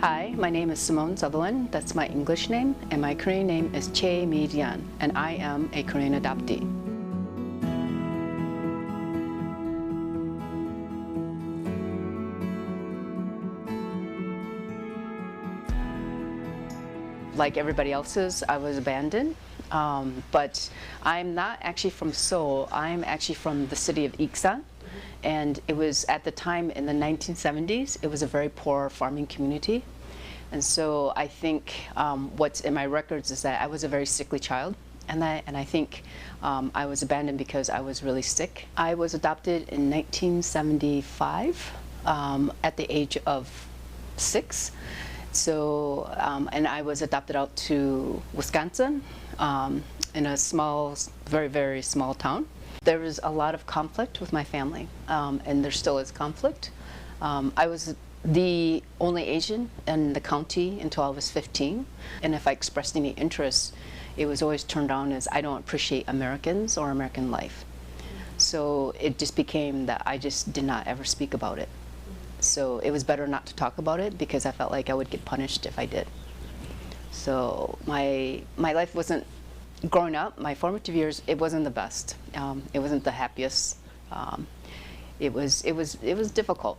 Hi, my name is Simone Sutherland, that's my English name, and my Korean name is Mi련, and I am a Korean adoptee. Like everybody else's, I was abandoned, but I'm not actually from Seoul. I'm actually from the city of Iksan, and it was at the time in the 1970s, it was a very poor farming community. And so I think what's in my records is that I was a very sickly child, and I think I was abandoned because I was really sick. I was adopted in 1975 at the age of 6. So, and I was adopted out to Wisconsin in a small, very, very small town. There was a lot of conflict with my family, and there still is conflict. I was the only Asian in the county until I was 15, and if I expressed any interest, it was always turned down as I don't appreciate Americans or American life. So it just became that I just did not ever speak about it. So it was better not to talk about it because I felt like I would get punished if I did. So my life wasn't, growing up, my formative years, it wasn't the best. It wasn't the happiest. It was difficult,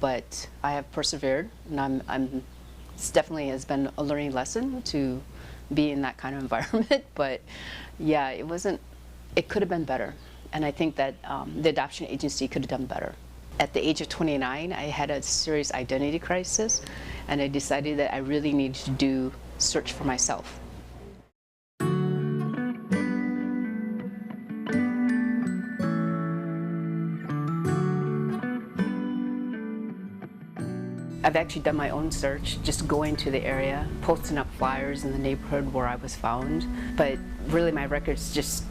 but I have persevered, and it definitely has been a learning lesson to be in that kind of environment. But yeah, it could have been better, and I think that the adoption agency could have done better. At the age of 29, I had a serious identity crisis, and I decided that I really needed to search for myself. I've actually done my own search, just going to the area, posting up flyers in the neighborhood where I was found. But really my records just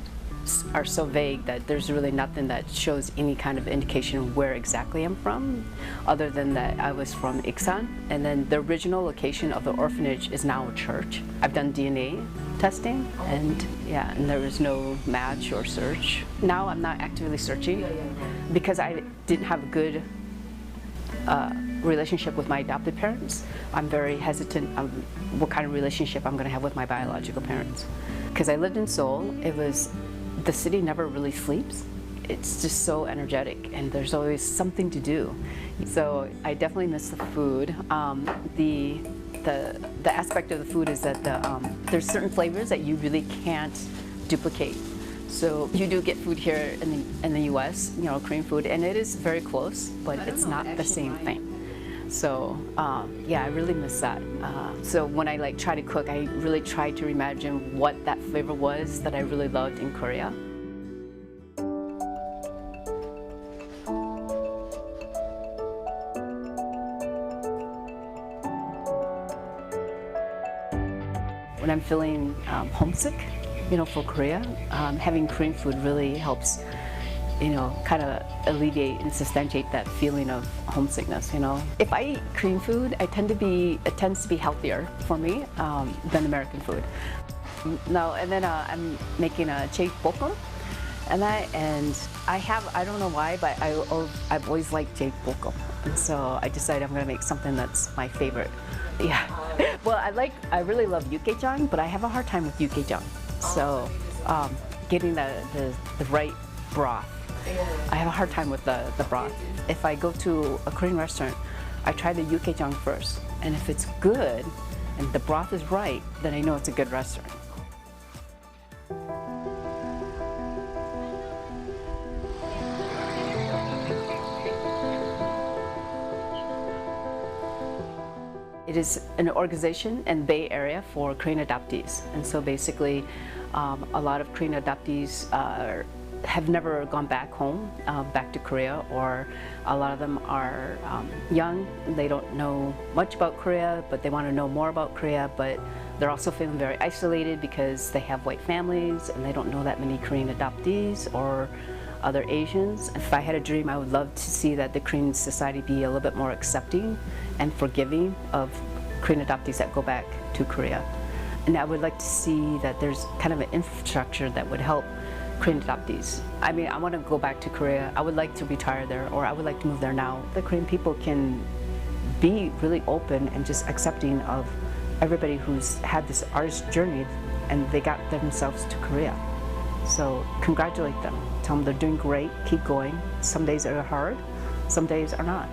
are so vague that there's really nothing that shows any kind of indication of where exactly I'm from, other than that I was from Iksan, and then the original location of the orphanage is now a church. I've done DNA testing, and yeah, and there was no match or search. Now I'm not actively searching because I didn't have a good relationship with my adopted parents. I'm very hesitant of what kind of relationship I'm going to have with my biological parents. Because I lived in Seoul, the city never really sleeps. It's just so energetic, and there's always something to do. So I definitely miss the food. The aspect of the food is that there's certain flavors that you really can't duplicate. So you do get food here in the U.S., Korean food, and it is very close, but it's not the same thing. So yeah, I really miss that. So when I try to cook, I really try to imagine what that flavor was that I really loved in Korea. When I'm feeling homesick, for Korea, having Korean food really helps, kind of alleviate and substantiate that feeling of homesickness. If I eat Korean food, it tends to be healthier for me than American food. No, and then I'm making a jjajangmyeon, and I don't know why, but I've always liked jjajangmyeon, and so I decided I'm going to make something that's my favorite. Yeah. Well, I really love yukgaejang, but I have a hard time with yukgaejang. So getting the right broth. I have a hard time with the broth. If I go to a Korean restaurant, I try the yukgaejang first, and if it's good and the broth is right, then I know it's a good restaurant. It is an organization in the Bay Area for Korean adoptees, and so basically a lot of Korean adoptees have never gone back home, back to Korea, or a lot of them are young. They don't know much about Korea, but they want to know more about Korea, but they're also feeling very isolated because they have white families and they don't know that many Korean adoptees or other Asians. If I had a dream, I would love to see that the Korean society be a little bit more accepting and forgiving of Korean adoptees that go back to Korea. And I would like to see that there's kind of an infrastructure that would help Korean adoptees. I mean, I want to go back to Korea. I would like to retire there, or I would like to move there now. The Korean people can be really open and just accepting of everybody who's had this artist journey and they got themselves to Korea. So congratulate them. Tell them they're doing great. Keep going. Some days are hard. Some days are not.